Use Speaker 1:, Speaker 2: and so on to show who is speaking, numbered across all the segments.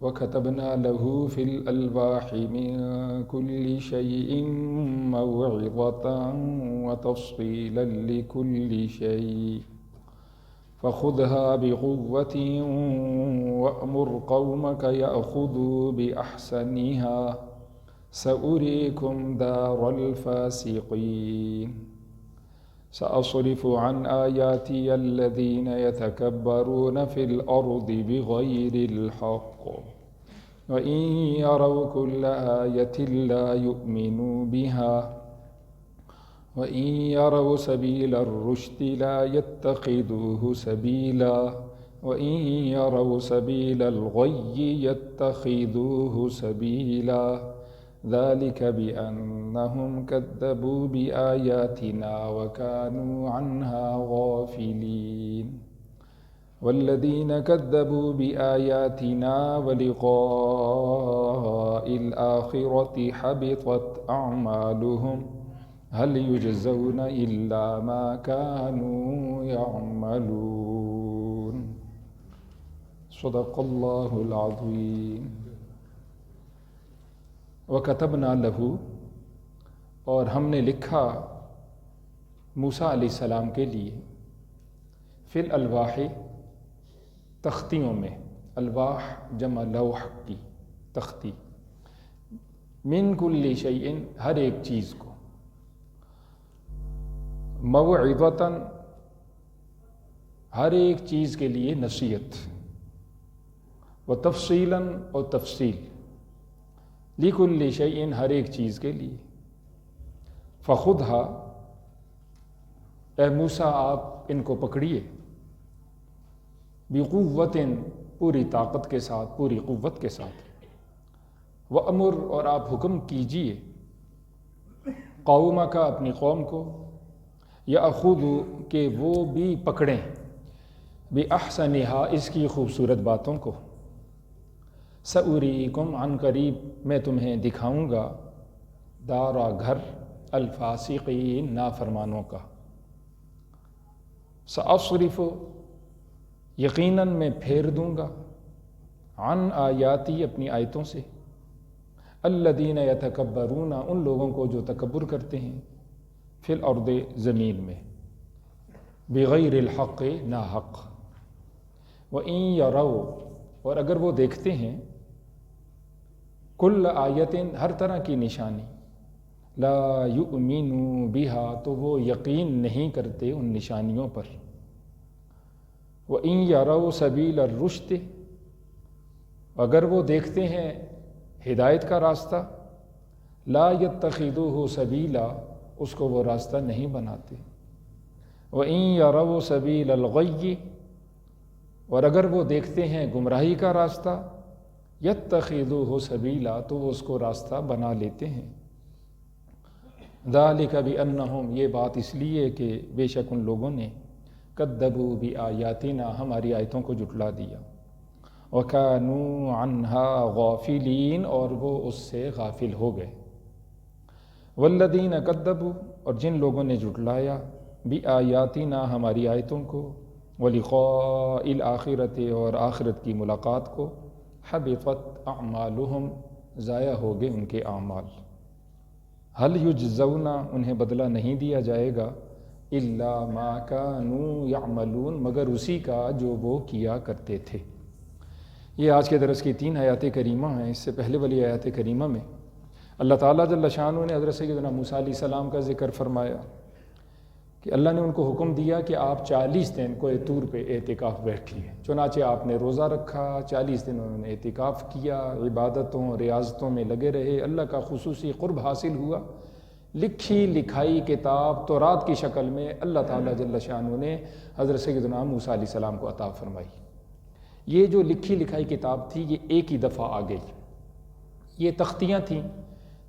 Speaker 1: وَكَتَبْنَا لَهُ فِي الْأَلْوَاحِ مِنْ كُلِّ شَيْءٍ مَوْعِظَةً وَتَفْصِيلًا لِكُلِّ شَيْءٍ فَخُذْهَا بِقُوَّةٍ وَأْمُرْ قَوْمَكَ يَأْخُذُوا بِأَحْسَنِهَا سَأُرِيكُمْ دَارَ الْفَاسِقِينَ سأصرف عن آياتي الذين يتكبرون في الأرض بغير الحق وإن يروا كل آية لا يؤمنوا بها وإن يروا سبيل الرشد لا يتخذوه سبيلا وإن يروا سبيل الغي يتخذوه سبيلا ذلك بأنهم كذبوا بآياتنا وكانوا عنها غافلين والذين كذبوا بآياتنا ولقاء الآخرة حبطت أعمالهم هل يجزون إلا ما كانوا يعملون صدق الله العظيم وَكَتَبْنَا لَهُ اور ہم نے لکھا موسیٰ علیہ السلام کے لیے فی الالواح تختیوں میں، الواح جمع لوح کی تختی، من کل شیء ہر ایک چیز کو، موعظۃ ہر ایک چیز کے لیے نصیحت، وتفصیلا اور تفصیل، لِكُلِّ شَيْءٍ ہر ایک چیز کے لیے، فَخُذْهَا اے موسیٰ آپ ان کو پکڑیے، بِقُوَّةٍ پوری طاقت کے ساتھ، پوری قوت کے ساتھ، وَأَمُرْ اور آپ حکم کیجئے، قَوْمَكَ اپنی قوم کو، يَأْخُذُوا کہ وہ بھی پکڑیں، بِأَحْسَنِهَا اس کی خوبصورت باتوں کو، سأُرِيكُمْ عن قریب میں تمہیں دکھاؤں گا، دارا گھر، الفاسقین نافرمانوں کا، سأصرف یقیناً میں پھیر دوں گا، عن آیاتی اپنی آیتوں سے، الذین یتکبرون ان لوگوں کو جو تکبر کرتے ہیں، فی الارض زمین میں، بغیر الحق ناحق، وَإِن يَرَوْا اور اگر وہ دیکھتے ہیں، کل آیتٍ ہر طرح کی نشانی، لا یؤمنوا بہا تو وہ یقین نہیں کرتے ان نشانیوں پر، وَإِن يَرَوْا سَبِيلَ الرُّشْدِ اگر وہ دیکھتے ہیں ہدایت کا راستہ، لا يَتَّخِذُوهُ سَبِيلًا اس کو وہ راستہ نہیں بناتے، وَإِن يَرَوْا سَبِيلَ الْغَيِّ اور اگر وہ دیکھتے ہیں گمراہی کا راستہ، یتخذوہ سبیلا تو وہ اس کو راستہ بنا لیتے ہیں، ذالک بانہم یہ بات اس لیے کہ بے شک ان لوگوں نے کذبوا بآیاتنا ہماری آیتوں کو جھٹلا دیا، وکانوا عنہا غافلین اور وہ اس سے غافل ہو گئے، والذین کذبوا اور جن لوگوں نے جھٹلایا بآیاتنا ہماری آیتوں کو، وَلِقَاءِ الْآخِرَةِ اور آخرت کی ملاقات کو، حبطت اعمالہم ضائع ہو گئے ان کے اعمال، هل یجزون انہیں بدلہ نہیں دیا جائے گا، الا ما كانوا يعملون مگر اسی کا جو وہ کیا کرتے تھے۔ یہ آج کے درس کی 3 آیات کریمہ ہیں۔ اس سے پہلے والی آیات کریمہ میں اللہ تعالیٰ جل شانہ نے حضرت سیدنا موسیٰ علیہ السلام کا ذکر فرمایا کہ اللہ نے ان کو حکم دیا کہ آپ 40 دن کوہ طور پہ اعتکاف بیٹھیے، چنانچہ آپ نے روزہ رکھا، 40 دن انہوں نے اعتکاف کیا، عبادتوں ریاضتوں میں لگے رہے، اللہ کا خصوصی قرب حاصل ہوا، لکھی لکھائی کتاب تورات کی شکل میں اللہ تعالیٰ جل شانہ نے حضرت سیدنا موسیٰ علیہ السلام کو عطا فرمائی۔ یہ جو لکھی لکھائی کتاب تھی یہ ایک ہی دفعہ آ گئی۔ یہ تختیاں تھیں،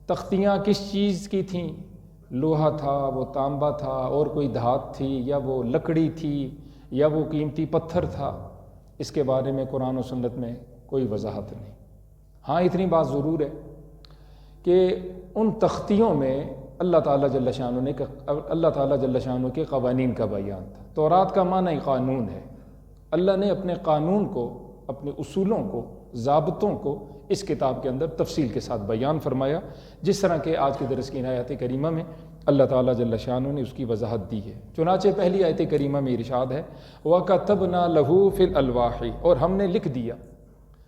Speaker 1: تختیاں کس چیز کی تھیں؟ لوہا تھا، وہ تانبا تھا، اور کوئی دھات تھی، یا وہ لکڑی تھی، یا وہ قیمتی پتھر تھا، اس کے بارے میں قرآن و سنت میں کوئی وضاحت نہیں۔ ہاں اتنی بات ضرور ہے کہ ان تختیوں میں اللہ تعالیٰ جل شانہ کے قوانین کا بیان تھا۔ تورات کا معنی قانون ہے، اللہ نے اپنے قانون کو اپنے اصولوں کو، ضابطوں کو اس کتاب کے اندر تفصیل کے ساتھ بیان فرمایا، جس طرح کہ آج کے درس کی آیات کریمہ میں اللہ تعالیٰ جل شانہ نے اس کی وضاحت دی ہے۔ چنانچہ پہلی آیت کریمہ میں ارشاد ہے وَكَتَبْنَا لَهُ فِي الْأَلْوَاحِ، اور ہم نے لکھ دیا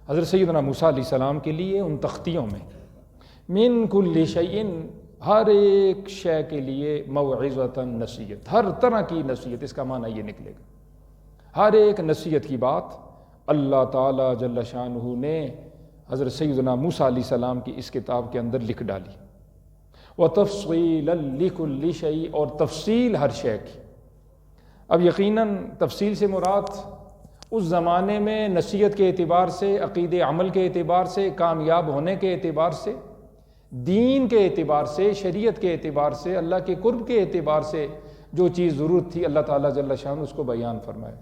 Speaker 1: حضرت سیدنا موسیٰ علیہ السلام کے لیے ان تختیوں میں، مِن كُلِّ شَيْءٍ، ہر ایک شے کے لیے، موعظۃ، نصیحت، ہر طرح کی نصیحت، اس کا معنی یہ نکلے گا ہر ایک نصیحت کی بات اللہ تعالیٰ جل شانہ نے حضرت سیدنا موسیٰ علیہ السلام کی اس کتاب کے اندر لکھ ڈالی، وَتَفْصِيلًا لِكُلِّ شَيْءٍ، اور تفصیل ہر شے کی۔ اب یقیناً تفصیل سے مراد اس زمانے میں نصیحت کے اعتبار سے، عقید عمل کے اعتبار سے، کامیاب ہونے کے اعتبار سے، دین کے اعتبار سے، شریعت کے اعتبار سے، اللہ کے قرب کے اعتبار سے جو چیز ضرورت تھی، اللہ تعالیٰ جل شانہ اس کو بیان فرمائے۔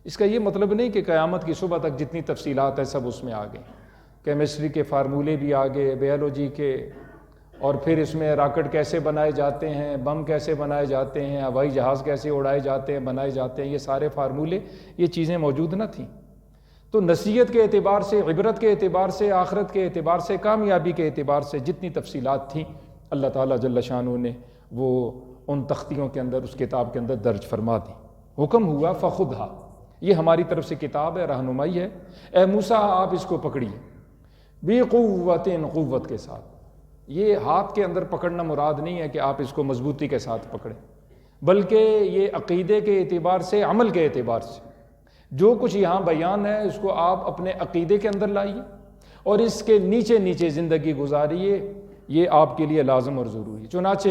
Speaker 1: اس کا یہ مطلب نہیں کہ قیامت کی صبح تک جتنی تفصیلات ہیں سب اس میں آ گئیں، کیمسٹری کے فارمولے بھی آ گئے، بیالوجی کے، اور پھر اس میں راکٹ کیسے بنائے جاتے ہیں، بم کیسے بنائے جاتے ہیں، ہوائی جہاز کیسے اڑائے جاتے ہیں، بنائے جاتے ہیں، یہ سارے فارمولے، یہ چیزیں موجود نہ تھیں۔ تو نصیحت کے اعتبار سے، عبرت کے اعتبار سے، آخرت کے اعتبار سے، کامیابی کے اعتبار سے جتنی تفصیلات تھیں اللہ تعالیٰ جل شانہ نے وہ ان تختیوں کے اندر، اس کتاب کے اندر درج فرما دی۔ حکم ہوا فخذھا، یہ ہماری طرف سے کتاب ہے، رہنمائی ہے، اے موسیٰ آپ اس کو پکڑیے، بقوۃ، قوت کے ساتھ۔ یہ ہاتھ کے اندر پکڑنا مراد نہیں ہے کہ آپ اس کو مضبوطی کے ساتھ پکڑیں، بلکہ یہ عقیدے کے اعتبار سے، عمل کے اعتبار سے جو کچھ یہاں بیان ہے اس کو آپ اپنے عقیدے کے اندر لائیے اور اس کے نیچے نیچے زندگی گزاریے، یہ آپ کے لیے لازم اور ضروری ہے۔ چنانچہ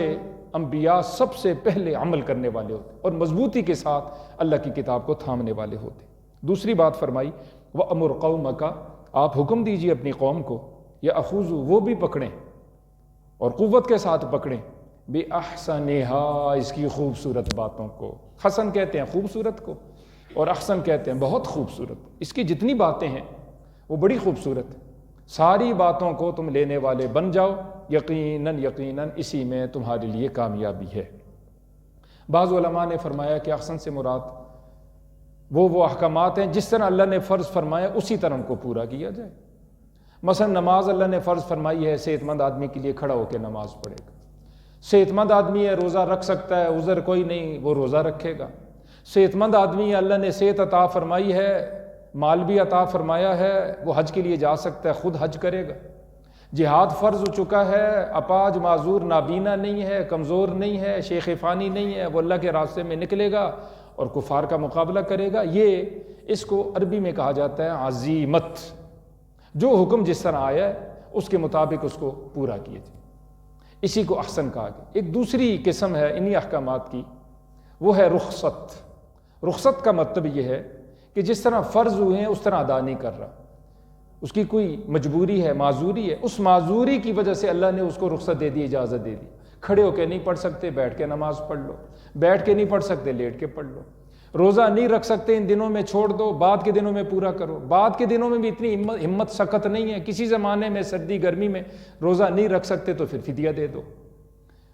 Speaker 1: انبیاء سب سے پہلے عمل کرنے والے ہوتے اور مضبوطی کے ساتھ اللہ کی کتاب کو تھامنے والے ہوتے۔ دوسری بات فرمائی وَأَمُرْ قَوْمَكَ، آپ حکم دیجیے اپنی قوم کو، یَأْخُذُوا، وہ بھی پکڑیں اور قوت کے ساتھ پکڑیں، بِأَحْسَنِهَا، اس کی خوبصورت باتوں کو۔ حسن کہتے ہیں خوبصورت کو، اور احسن کہتے ہیں بہت خوبصورت۔ اس کی جتنی باتیں ہیں وہ بڑی خوبصورت، ساری باتوں کو تم لینے والے بن جاؤ، یقیناً یقیناً اسی میں تمہارے لیے کامیابی ہے۔ بعض علماء نے فرمایا کہ احسن سے مراد وہ احکامات ہیں جس طرح اللہ نے فرض فرمایا اسی طرح ان کو پورا کیا جائے۔ مثلا نماز اللہ نے فرض فرمائی ہے، صحت مند آدمی کے لیے کھڑا ہو کے نماز پڑھے گا۔ صحت مند آدمی ہے، روزہ رکھ سکتا ہے، عذر کوئی نہیں، وہ روزہ رکھے گا۔ صحت مند آدمی ہے، اللہ نے صحت عطا فرمائی ہے، مال بھی عطا فرمایا ہے، وہ حج کے لیے جا سکتا ہے، خود حج کرے گا۔ جہاد فرض ہو چکا ہے، اپاج معذور نابینا نہیں ہے، کمزور نہیں ہے، شیخ فانی نہیں ہے، وہ اللہ کے راستے میں نکلے گا اور کفار کا مقابلہ کرے گا۔ یہ اس کو عربی میں کہا جاتا ہے عزیمت، جو حکم جس طرح آیا ہے اس کے مطابق اس کو پورا کیے جائے، اسی کو احسن کہا گیا۔ ایک دوسری قسم ہے انہی احکامات کی، وہ ہے رخصت۔ رخصت کا مطلب یہ ہے کہ جس طرح فرض ہوئے ہیں اس طرح ادا نہیں کر رہا، اس کی کوئی مجبوری ہے، معذوری ہے، اس معذوری کی وجہ سے اللہ نے اس کو رخصت دے دی، اجازت دے دی۔ کھڑے ہو کے نہیں پڑھ سکتے، بیٹھ کے نماز پڑھ لو، بیٹھ کے نہیں پڑھ سکتے، لیٹ کے پڑھ لو، روزہ نہیں رکھ سکتے ان دنوں میں چھوڑ دو، بعد کے دنوں میں پورا کرو۔ بعد کے دنوں میں بھی اتنی ہمت سخت نہیں ہے، کسی زمانے میں سردی گرمی میں روزہ نہیں رکھ سکتے تو پھر فدیہ دے دو۔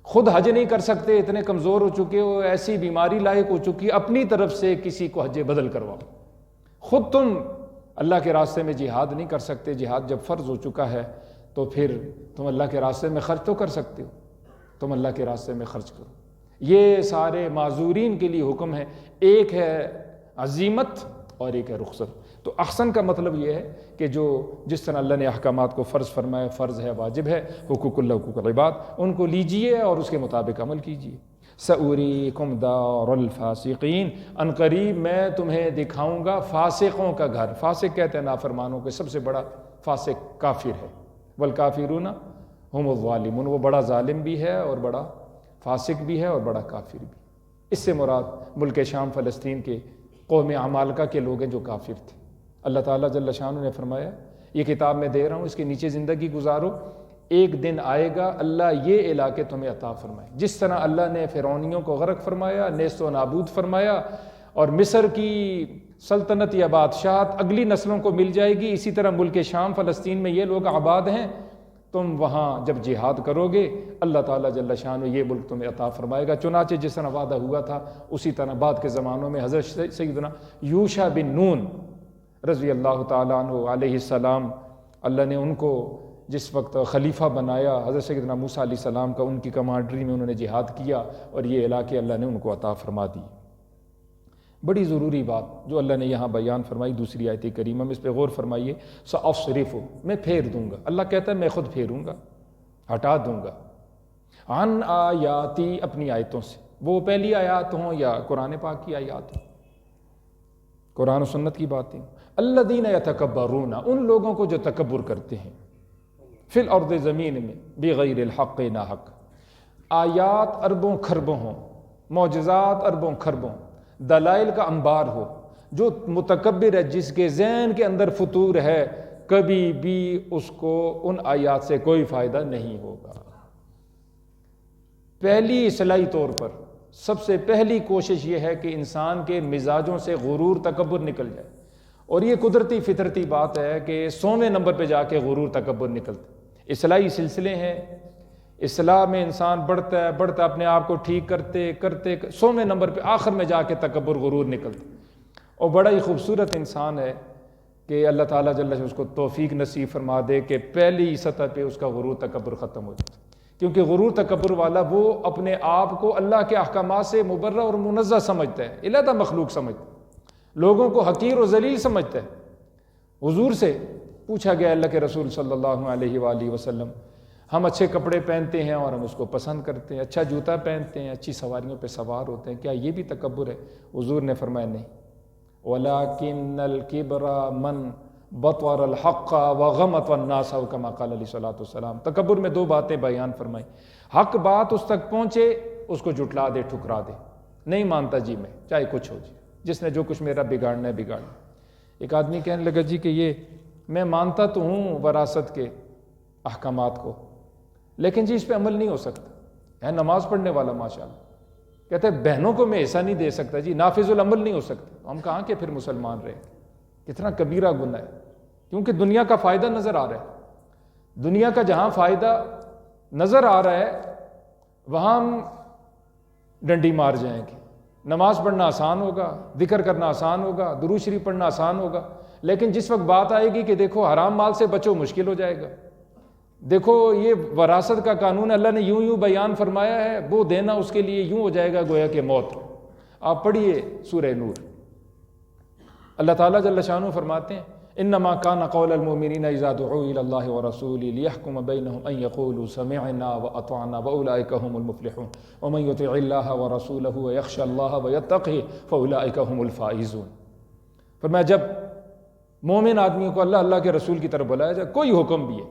Speaker 1: خود حج نہیں کر سکتے، اتنے کمزور ہو چکے ہو، ایسی بیماری لاحق ہو چکی، اپنی طرف سے کسی کو حج بدل کرواؤ۔ خود تم اللہ کے راستے میں جہاد نہیں کر سکتے، جہاد جب فرض ہو چکا ہے تو پھر تم اللہ کے راستے میں خرچ تو کر سکتے ہو، تم اللہ کے راستے میں خرچ کرو۔ یہ سارے معذورین کے لیے حکم ہے، ایک ہے عزیمت اور ایک ہے رخصت۔ تو احسن کا مطلب یہ ہے کہ جو جس طرح اللہ نے احکامات کو فرض فرمایا، فرض ہے، واجب ہے، حقوق اللہ، حقوق العباد، ان کو لیجئے اور اس کے مطابق عمل کیجئے۔ سأُرِيكُمْ دَارَ الْفَاسِقِينَ، ان قریب میں تمہیں دکھاؤں گا فاسقوں کا گھر۔ فاسق کہتے ہیں نافرمانوں کے، سب سے بڑا فاسق کافر ہے، والکافرون هم الظالمون، وہ بڑا ظالم بھی ہے اور بڑا فاسق بھی ہے اور بڑا کافر بھی۔ اس سے مراد ملک شام فلسطین کے قوم عمالقہ کے لوگ ہیں جو کافر تھے۔ اللہ تعالیٰ جل شانہ نے فرمایا یہ کتاب میں دے رہا ہوں، اس کے نیچے زندگی گزارو، ایک دن آئے گا اللہ یہ علاقے تمہیں عطا فرمائے۔ جس طرح اللہ نے فرعونیوں کو غرق فرمایا، نیست و نابود فرمایا، اور مصر کی سلطنت یا بادشاہت اگلی نسلوں کو مل جائے گی، اسی طرح ملک شام فلسطین میں یہ لوگ آباد ہیں، تم وہاں جب جہاد کرو گے اللہ تعالیٰ جل شانہ یہ ملک تمہیں عطا فرمائے گا۔ چنانچہ جس طرح وعدہ ہوا تھا اسی طرح بعد کے زمانوں میں حضرت سیدنا یوشع بن نون رضی اللہ تعالیٰ عنہ علیہ السلام، اللہ نے ان کو جس وقت خلیفہ بنایا، حضرت سیدنا موسیٰ علیہ السلام کا ان کی کمانڈری میں انہوں نے جہاد کیا اور یہ علاقے اللہ نے ان کو عطا فرما دی۔ بڑی ضروری بات جو اللہ نے یہاں بیان فرمائی دوسری آیت کریمہ میں، اس پہ غور فرمائیے۔ سأصرف، میں پھیر دوں گا، اللہ کہتا ہے میں خود پھیروں گا، ہٹا دوں گا، عن آیاتی، اپنی آیتوں سے، وہ پہلی آیات ہوں یا قرآن پاک کی آیات ہوں، قرآن و سنت کی باتیں، الذین یتکبرون، ان لوگوں کو جو تکبر کرتے ہیں، فی الارض، زمین میں، بغیر الحق، نا حق، آیات اربوں کھربوں ہوں، معجزات اربوں کھربوں، دلائل کا انبار ہو، جو متکبر ہے، جس کے ذہن کے اندر فطور ہے، کبھی بھی اس کو ان آیات سے کوئی فائدہ نہیں ہوگا۔ پہلی اصلاحی طور پر سب سے پہلی کوشش یہ ہے کہ انسان کے مزاجوں سے غرور، تکبر نکل جائے، اور یہ قدرتی فطرتی بات ہے کہ 100ویں نمبر پہ جا کے غرور، تکبر نکلتا۔ اصلاحی سلسلے ہیں، اصلاح میں انسان بڑھتا ہے بڑھتا، اپنے آپ کو ٹھیک کرتے کرتے 100ویں نمبر پہ آخر میں جا کے تکبر، غرور نکلتا، اور بڑا ہی خوبصورت انسان ہے کہ اللہ تعالیٰ جل جلالہ اس کو توفیق نصیب فرما دے کہ پہلی سطح پہ اس کا غرور، تکبر ختم ہو جائے، کیونکہ غرور تکبر والا وہ اپنے آپ کو اللہ کے احکامات سے مبرہ اور منزہ سمجھتا ہے، علیحدہ مخلوق سمجھتا ہے، لوگوں کو حقیر و ذلیل سمجھتا ہے۔ حضور سے پوچھا گیا، اللہ کے رسول صلی اللہ علیہ وآلہ وسلم، ہم اچھے کپڑے پہنتے ہیں اور ہم اس کو پسند کرتے ہیں، اچھا جوتا پہنتے ہیں، اچھی سواریوں پہ سوار ہوتے ہیں، کیا یہ بھی تکبر ہے؟ حضور نے فرمایا نہیں، وَلَكِنَّ الْكِبْرَ مَنْ بَطَرَ الْحَقَّ وَغَمَطَ النَّاسَ، کما قال علیہ الصلوۃ والسلام۔ تکبر میں دو باتیں بیان فرمائیں، حق بات اس تک پہنچے، اس کو جھٹلا دے، ٹھکرا دے، نہیں مانتا جی میں، چاہے کچھ ہو جی، جس نے جو کچھ میرا بگاڑنا ہے بگاڑنا۔ ایک آدمی کہنے لگا جی کہ یہ میں مانتا تو ہوں وراثت کے احکامات کو، لیکن جی اس پہ عمل نہیں ہو سکتا، ہے نماز پڑھنے والا ماشاءاللہ، کہتے ہیں بہنوں کو میں ایسا نہیں دے سکتا جی، نافذ العمل نہیں ہو سکتا، ہم کہاں کے پھر مسلمان رہے؟ کتنا کبیرہ گناہ ہے، کیونکہ دنیا کا فائدہ نظر آ رہا ہے، دنیا کا جہاں فائدہ نظر آ رہا ہے وہاں ہم ڈنڈی مار جائیں گے۔ نماز پڑھنا آسان ہوگا، ذکر کرنا آسان ہوگا، درود شریف پڑھنا آسان ہوگا، لیکن جس وقت بات آئے گی کہ دیکھو حرام مال سے بچو، مشکل ہو جائے گا، دیکھو یہ وراثت کا قانون اللہ نے یوں بیان فرمایا ہے، وہ دینا اس کے لیے یوں ہو جائے گا گویا کہ موت۔ آپ پڑھیے سورہ نور، اللہ تعالیٰ جل شانہ فرماتے ہیں انما کان قول المؤمنین اذا دعوا الی اللہ ورسولہ لیحکم بینہم ان یقولوا سمعنا واطعنا واولئک هم المفلحون ومن یطع اللہ ورسولہ ویخشى اللہ ویتقہ فاولئک هم الفائزون۔ فرمایا جب مومن آدمیوں کو اللہ کے رسول کی طرف بلایا جائے، کوئی حکم بھی ہے،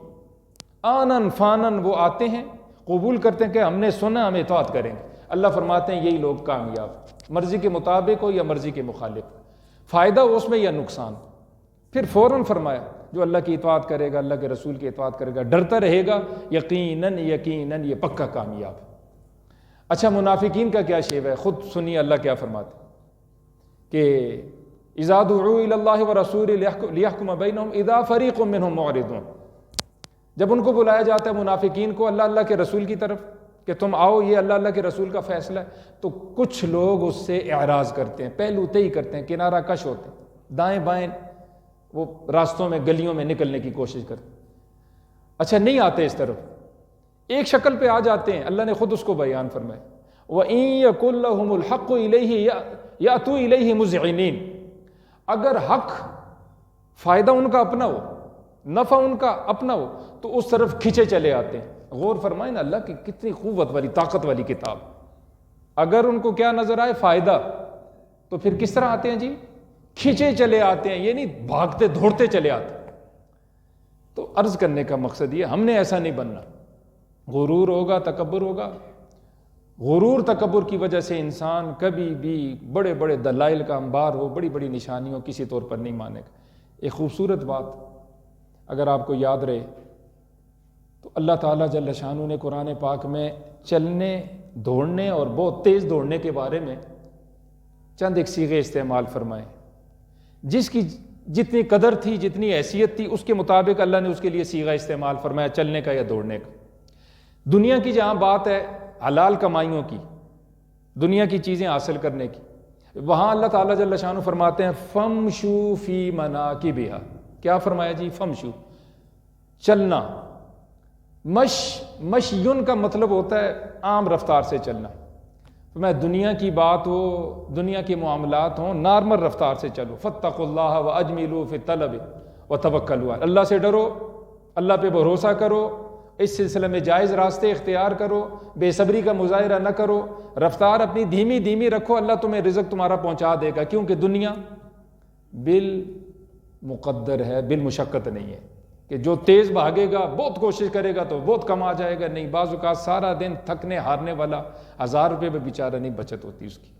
Speaker 1: آنن فانن وہ آتے ہیں، قبول کرتے ہیں کہ ہم نے سنا، ہم اطاعت کریں گے۔ اللہ فرماتے ہیں یہی لوگ کامیاب، مرضی کے مطابق ہو یا مرضی کے مخالف، فائدہ ہو اس میں یا نقصان۔ پھر فوراً فرمایا جو اللہ کی اطاعت کرے گا، اللہ کے رسول کی اطاعت کرے گا، ڈرتا رہے گا، یقیناً یقیناً یہ پکا کامیاب ہے۔ اچھا منافقین کا کیا شیوہ ہے؟ خود سنیے اللہ کیا فرماتے کہ اذا دعوا الی اللہ ورسولہ لیحکم بینہم اذا فریق منہم معرضون، جب ان کو بلایا جاتا ہے منافقین کو اللہ کے رسول کی طرف کہ تم آؤ یہ اللہ کے رسول کا فیصلہ ہے، تو کچھ لوگ اس سے اعراض کرتے ہیں، پہلو تہی کرتے ہیں، کنارہ کش ہوتے ہیں، دائیں بائیں وہ راستوں میں گلیوں میں نکلنے کی کوشش کرتے ہیں۔ اچھا نہیں آتے اس طرف، ایک شکل پہ آ جاتے ہیں، اللہ نے خود اس کو بیان فرمایا وَإِن يَكُن لَّهُمُ الْحَقُّ إِلَيْهِ يَأْتُوا إِلَيْهِ مُذْعِنِينَ، اگر حق فائدہ ان کا اپنا ہو، نفع ان کا اپنا ہو، تو اس طرف کھچے چلے آتے ہیں۔ غور فرمائیں نا، اللہ کی کتنی قوت والی طاقت والی کتاب، اگر ان کو کیا نظر آئے فائدہ، تو پھر کس طرح آتے ہیں جی؟ کھچے چلے آتے ہیں، یہ نہیں بھاگتے دوڑتے چلے آتے ہیں۔ تو عرض کرنے کا مقصد یہ ہم نے ایسا نہیں بننا، غرور ہوگا، تکبر ہوگا، غرور تکبر کی وجہ سے انسان کبھی بھی بڑے بڑے دلائل کا انبار ہو، بڑی بڑی نشانیوں کسی طور پر نہیں مانے گا۔ ایک خوبصورت بات اگر آپ کو یاد رہے تو اللہ تعالیٰ جل شانہ نے قرآن پاک میں چلنے، دوڑنے اور بہت تیز دوڑنے کے بارے میں چند ایک صیغے استعمال فرمائے، جس کی جتنی قدر تھی، جتنی حیثیت تھی، اس کے مطابق اللہ نے اس کے لیے صیغہ استعمال فرمایا، چلنے کا یا دوڑنے کا۔ دنیا کی جہاں بات ہے حلال کمائیوں کی، دنیا کی چیزیں حاصل کرنے کی، وہاں اللہ تعالیٰ جل شانہ فرماتے ہیں فمشو فی مناکبہا، کیا فرمایا جی؟ فمشو، چلنا۔ مشیون کا مطلب ہوتا ہے عام رفتار سے چلنا۔ میں دنیا کی بات ہو، دنیا کے معاملات ہوں، نارمل رفتار سے چلو۔ فاتقوا اللہ واجملوا فی الطلب وتوکلوا، اللہ سے ڈرو، اللہ پہ بھروسہ کرو، اس سلسلے میں جائز راستے اختیار کرو، بے صبری کا مظاہرہ نہ کرو، رفتار اپنی دھیمی دھیمی رکھو، اللہ تمہیں رزق تمہارا پہنچا دے گا، کیونکہ دنیا بالمقدر ہے، بالمشقت نہیں ہے کہ جو تیز بھاگے گا، بہت کوشش کرے گا تو بہت کم آ جائے گا، نہیں، بعض اوقات سارا دن تھکنے ہارنے والا 1000 روپے پہ بیچارہ نہیں بچت ہوتی اس کی،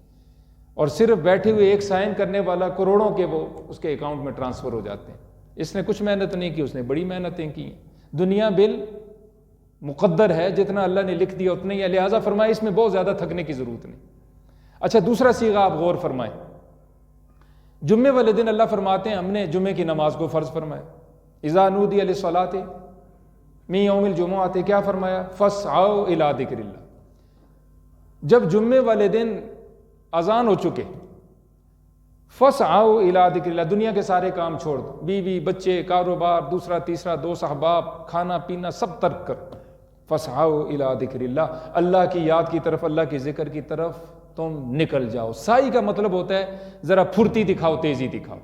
Speaker 1: اور صرف بیٹھے ہوئے ایک سائن کرنے والا کروڑوں کے وہ اس کے اکاؤنٹ میں ٹرانسفر ہو جاتے ہیں۔ اس نے کچھ محنت نہیں کی، اس نے بڑی محنتیں کی۔ دنیا مقدر ہے، جتنا اللہ نے لکھ دیا اتنا ہی ہے، لہٰذا فرمائے اس میں بہت زیادہ تھکنے کی ضرورت نہیں۔ اچھا، دوسرا صیغہ آپ غور فرمائیں، جمعے والے دن اللہ فرماتے ہیں ہم نے جمعے کی نماز کو فرض فرمایا، اذا نودی للصلاۃ من یوم الجمعۃ، کیا فرمایا؟ فاسعوا الی ذکر اللہ۔ جب جمعے والے دن اذان ہو چکے، فاسعوا الی ذکر اللہ، دنیا کے سارے کام چھوڑ دو، بیوی بچے کاروبار دوسرا تیسرا دوست احباب کھانا پینا سب ترک کر، فاسعوا الی ذکر اللہ، اللہ کی یاد کی طرف، اللہ کے ذکر کی طرف تم نکل جاؤ۔ سائی کا مطلب ہوتا ہے ذرا پھرتی دکھاؤ، تیزی دکھاؤ۔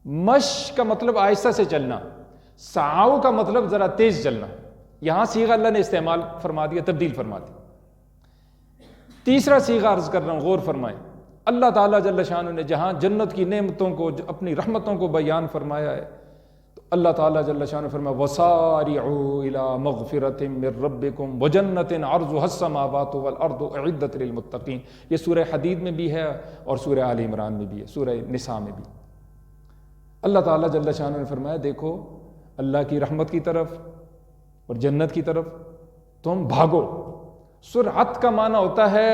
Speaker 1: مش کا مطلب آہستہ سے چلنا، سعو کا مطلب ذرا تیز چلنا۔ یہاں صیغہ اللہ نے استعمال فرما دیا، تبدیل فرما دیا۔ تیسرا صیغہ عرض کر رہا ہوں، غور فرمائیں، اللہ تعالیٰ جل شانہ نے جہاں جنت کی نعمتوں کو، اپنی رحمتوں کو بیان فرمایا ہے، تو اللہ تعالیٰ جل شانہ فرمایا وَسَارِعُوا إِلَىٰ مَغْفِرَةٍ مِّن رَّبِّكُمْ وَجَنَّةٍ عَرْضُهَا السَّمَاوَاتُ وَالْأَرْضُ أُعِدَّتْ لِلْمُتَّقِينَ۔ یہ سورہ حدید میں بھی ہے اور سورہ آل عمران میں بھی ہے، سورہ نساء میں بھی۔ اللہ تعالیٰ جل شانہ نے فرمایا دیکھو اللہ کی رحمت کی طرف اور جنت کی طرف تم بھاگو۔ سرعت کا معنی ہوتا ہے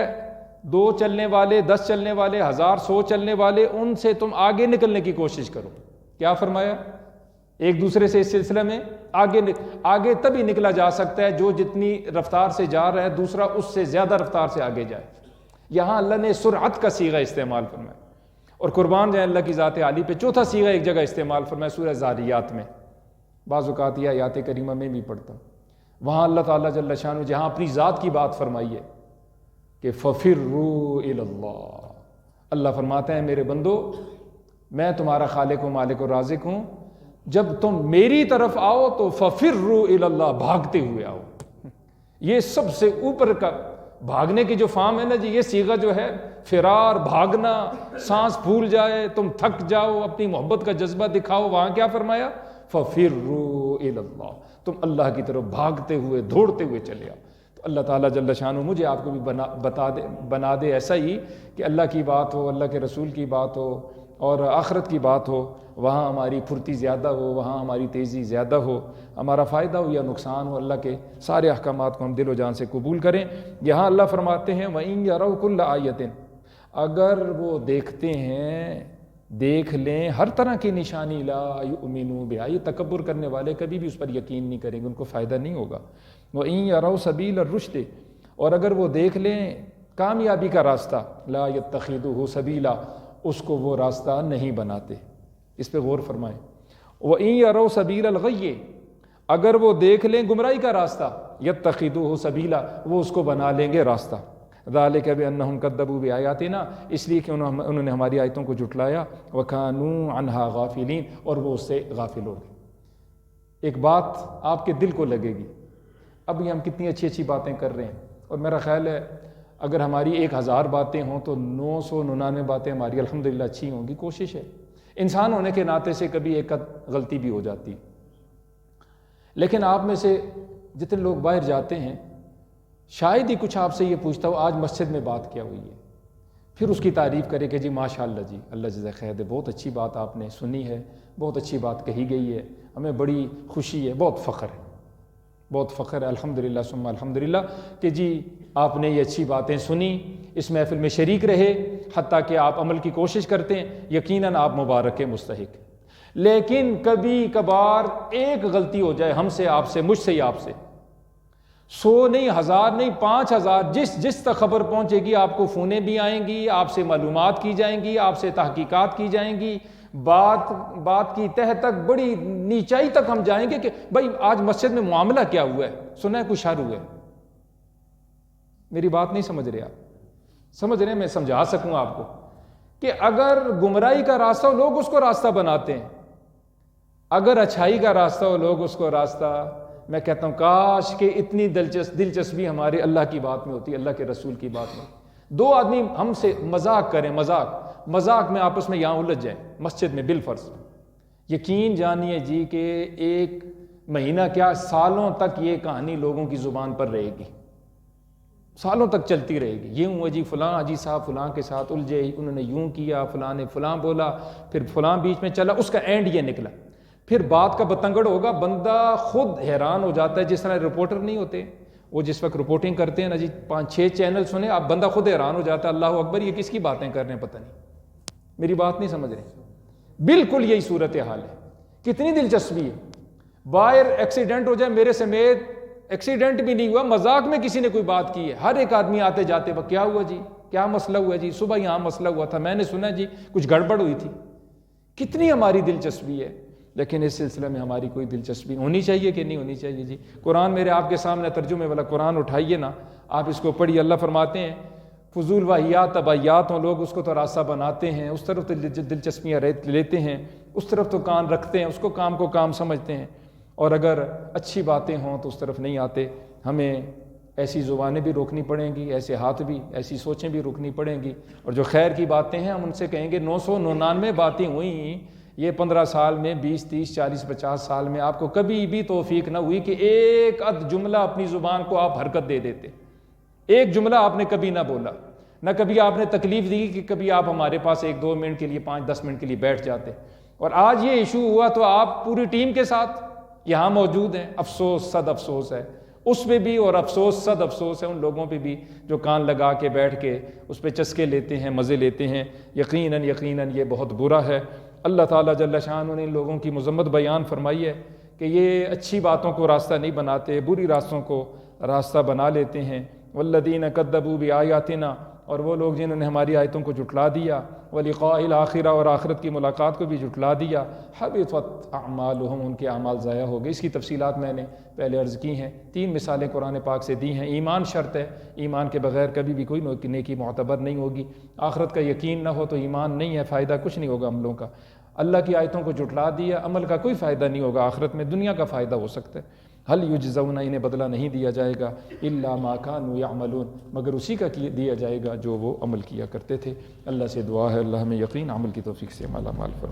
Speaker 1: 2 چلنے والے، 10 چلنے والے، 1000 100 چلنے والے، ان سے تم آگے نکلنے کی کوشش کرو۔ کیا فرمایا؟ ایک دوسرے سے اس سلسلے میں آگے تبھی نکلا جا سکتا ہے جو جتنی رفتار سے جا رہا ہے دوسرا اس سے زیادہ رفتار سے آگے جائے۔ یہاں اللہ نے سرعت کا صیغہ استعمال فرمایا، اور قربان جائیں اللہ کی ذات عالی پہ چوتھا صیغہ ایک جگہ استعمال فرمایا سورہ زاریات میں، بعض اوقات یہ آیات کریمہ میں بھی پڑھتا ہوں۔ وہاں اللہ تعالیٰ جل شانہ جہاں اپنی ذات کی بات فرمائی ہے کہ فَفِرُّوا إِلَى اللَّهِ، اللہ فرماتے ہیں میرے بندو میں تمہارا خالق و مالک و رازق ہوں، جب تم میری طرف آؤ تو فَفِرُّوا إِلَى اللَّهِ، بھاگتے ہوئے آؤ۔ یہ سب سے اوپر کا بھاگنے کی جو فارم ہے نا جی، یہ صیغہ جو ہے فرار، بھاگنا، سانس پھول جائے، تم تھک جاؤ، اپنی محبت کا جذبہ دکھاؤ، وہاں کیا فرمایا؟ فَفِرُّوا إِلَى اللَّهِ، تم اللہ کی طرف بھاگتے ہوئے دوڑتے ہوئے چلے آؤ۔ تو اللہ تعالیٰ جل شانہ مجھے آپ کو بھی بنا دے ایسا ہی کہ اللہ کی بات ہو، اللہ کے رسول کی بات ہو اور آخرت کی بات ہو، وہاں ہماری پھرتی زیادہ ہو، وہاں ہماری تیزی زیادہ ہو، ہمارا فائدہ ہو یا نقصان ہو، اللہ کے سارے احکامات کو ہم دل و جان سے قبول کریں۔ یہاں اللہ فرماتے ہیں وَإِن يَرَوْا كُلَّ آیَةٍ، اگر وہ دیکھتے ہیں، دیکھ لیں ہر طرح کی نشانی، لا یؤمنوا بہا، یہ تکبر کرنے والے کبھی بھی اس پر یقین نہیں کریں گے، ان کو فائدہ نہیں ہوگا۔ وَإِن يَرَوْا سَبِيلَ الرُّشْدِ، اور اگر وہ دیکھ لیں کامیابی کا راستہ، لا يَتَّخِذُهُ سَبِيلًا، اس کو وہ راستہ نہیں بناتے۔ اس پہ غور فرمائیں۔ وَإِن يَرَوْا سَبِيلَ الْغَيِّ، اگر وہ دیکھ لیں گمراہی کا راستہ، يَتَّخِذُوهُ سَبِيلًا، وہ اس کو بنا لیں گے راستہ۔ ذَلِكَ بِأَنَّهُمْ كَذَّبُوا بِآيَاتِنَا، اس لیے کہ انہوں نے ہماری آیتوں کو جھٹلایا، وَكَانُوا عَنْهَا غَافِلِينَ، اور وہ اس سے غافل ہو گئے۔ ایک بات آپ کے دل کو لگے گی، اب یہ ہم کتنی اچھی اچھی باتیں کر رہے ہیں، اور میرا خیال ہے اگر ہماری 1000 باتیں ہوں تو 999 باتیں ہماری الحمدللہ اچھی ہوں گی۔ کوشش ہے، انسان ہونے کے ناطے سے کبھی ایک غلطی بھی ہو جاتی، لیکن آپ میں سے جتنے لوگ باہر جاتے ہیں شاید ہی کچھ آپ سے یہ پوچھتا ہو آج مسجد میں بات کیا ہوئی ہے، پھر اس کی تعریف کرے کہ جی ماشاءاللہ جی اللہ جزا خیر دے، بہت اچھی بات آپ نے سنی ہے، بہت اچھی بات کہی گئی ہے، ہمیں بڑی خوشی ہے، بہت فخر ہے، بہت فخر ہے، الحمدللہ ثم الحمدللہ کہ جی آپ نے یہ اچھی باتیں سنی، اس محفل میں شریک رہے، حتیٰ کہ آپ عمل کی کوشش کرتے ہیں، یقیناً آپ مبارک کے مستحق۔ لیکن کبھی کبھار ایک غلطی ہو جائے ہم سے، آپ سے، مجھ سے یا آپ سے، 100 نہیں، 1000 نہیں، 5000، جس تک خبر پہنچے گی آپ کو فونیں بھی آئیں گی، آپ سے معلومات کی جائیں گی، آپ سے تحقیقات کی جائیں گی، بات کی تہ تک، بڑی نیچائی تک ہم جائیں گے کہ بھائی آج مسجد میں معاملہ کیا ہوا ہے، سنا ہے کچھ شر ہوا ہے۔ میری بات نہیں سمجھ رہے آپ؟ سمجھ رہے ہیں؟ میں سمجھا سکوں آپ کو کہ اگر گمراہی کا راستہ ہو لوگ اس کو راستہ بناتے ہیں، اگر اچھائی کا راستہ ہو لوگ اس کو راستہ، میں کہتا ہوں کاش کہ اتنی دلچسپی ہمارے اللہ کی بات میں ہوتی، اللہ کے رسول کی بات میں۔ 2 آدمی ہم سے مذاق کریں، مذاق میں آپس میں یہاں الجھ جائیں مسجد میں بالفرض، یقین جانیے جی کہ 1 مہینہ کیا سالوں تک یہ کہانی لوگوں کی زبان پر رہے گی، سالوں تک چلتی رہے گی۔ یہ ہوا جی فلاں حاجی صاحب فلاں کے ساتھ الجھے، انہوں نے یوں کیا، فلاں نے فلاں بولا، پھر فلاں بیچ میں چلا، اس کا اینڈ یہ نکلا۔ پھر بات کا بتنگڑ ہوگا، بندہ خود حیران ہو جاتا ہے، جس طرح رپورٹر نہیں ہوتے وہ جس وقت رپورٹنگ کرتے ہیں نا جی 5-6 چینل سنے، اب بندہ خود حیران ہو جاتا ہے، اللہ اکبر یہ کس کی باتیں کر رہے ہیں پتہ نہیں۔ میری بات نہیں سمجھ رہے؟ بالکل یہی صورتحال ہے۔ کتنی دلچسپی ہے، باہر ایکسیڈنٹ ہو جائے، میرے سمیت ایکسیڈنٹ بھی نہیں ہوا، مذاق میں کسی نے کوئی بات کی ہے، ہر ایک آدمی آتے جاتے وہ کیا ہوا جی، کیا مسئلہ ہوا جی، صبح یہاں مسئلہ ہوا تھا، میں نے سنا جی کچھ گڑبڑ ہوئی تھی۔ کتنی ہماری دلچسپی ہے، لیکن اس سلسلے میں ہماری کوئی دلچسپی ہونی چاہیے کہ نہیں ہونی چاہیے جی؟ قرآن میرے آپ کے سامنے ترجمے والا قرآن اٹھائیے نا، آپ اس کو پڑھیے، اللہ فرماتے ہیں فضول واہیات طبعیات ہوں، لوگ اس کو تو راستہ بناتے ہیں، اس طرف تو دلچسپیاں لیتے ہیں، اس طرف تو کان رکھتے ہیں، اس کو کام کو کام سمجھتے ہیں، اور اگر اچھی باتیں ہوں تو اس طرف نہیں آتے۔ ہمیں ایسی زبانیں بھی روکنی پڑیں گی، ایسے ہاتھ بھی، ایسی سوچیں بھی روکنی پڑیں گی، اور جو خیر کی باتیں ہیں ہم ان سے کہیں گے 999 باتیں ہوئیں یہ 15 سال میں، 20 30 40 50 سال میں، آپ کو کبھی بھی توفیق نہ ہوئی کہ ایک جملہ اپنی زبان کو آپ حرکت دے دیتے، ایک جملہ آپ نے کبھی نہ بولا، نہ کبھی آپ نے تکلیف دی کہ کبھی آپ ہمارے پاس 1-2 منٹ کے لیے 5-10 منٹ کے لیے بیٹھ جاتے، اور آج یہ ایشو ہوا تو آپ پوری ٹیم کے ساتھ یہاں موجود ہیں۔ افسوس، صد افسوس ہے اس پہ بھی، اور افسوس صد افسوس ہے ان لوگوں پہ بھی جو کان لگا کے بیٹھ کے اس پہ چسکے لیتے ہیں، مزے لیتے ہیں۔ یقیناً یہ بہت برا ہے۔ اللہ تعالیٰ جل شانہ نے ان لوگوں کی مذمت بیان فرمائی ہے کہ یہ اچھی باتوں کو راستہ نہیں بناتے، بری راستوں کو راستہ بنا لیتے ہیں۔ والذین کذبوا بآیاتنا، اور وہ لوگ جنہوں نے ہماری آیتوں کو جھٹلا دیا، ولقاء الآخرہ، اور آخرت کی ملاقات کو بھی جھٹلا دیا، حبطت اعمالہم، ان کے اعمال ضائع ہو گئے۔ اس کی تفصیلات میں نے پہلے عرض کی ہیں، 3 مثالیں قرآن پاک سے دی ہیں۔ ایمان شرط ہے، ایمان کے بغیر کبھی بھی کوئی نیکی معتبر نہیں ہوگی۔ آخرت کا یقین نہ ہو تو ایمان نہیں ہے، فائدہ کچھ نہیں ہوگا عملوں کا۔ اللہ کی آیتوں کو جھٹلا دیا، عمل کا کوئی فائدہ نہیں ہوگا، آخرت میں دنیا کا فائدہ ہو سکتا ہے۔ هل یجزون، انہیں بدلہ نہیں دیا جائے گا، الا ما كانوا يعملون، مگر اسی کا دیا جائے گا جو وہ عمل کیا کرتے تھے۔ اللہ سے دعا ہے اللہ ہمیں یقین عمل کی توفیق سے مالا مال فرمائے۔